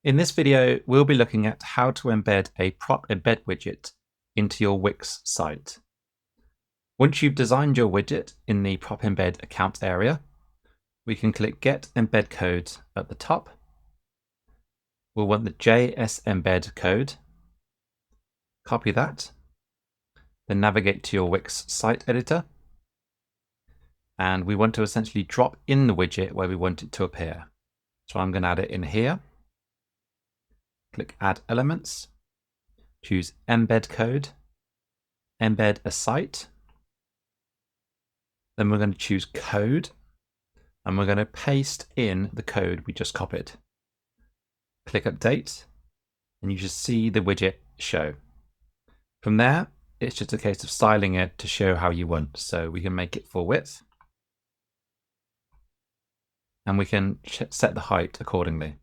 In this video, we'll be looking at how to embed a PropEmbed widget into your Wix site. Once you've designed your widget in the PropEmbed account area, we can click Get Embed Code at the top. We'll want the JS embed code. Copy that. Then navigate to your Wix site editor. And we want to essentially drop in the widget where we want it to appear. So I'm going to add it in here. Click Add Elements. Choose Embed Code. Embed a site. Then we're going to choose Code. And we're going to paste in the code we just copied. Click Update. And you should see the widget show. From there, it's just a case of styling it to show how you want. So we can make it full width. And we can set the height accordingly.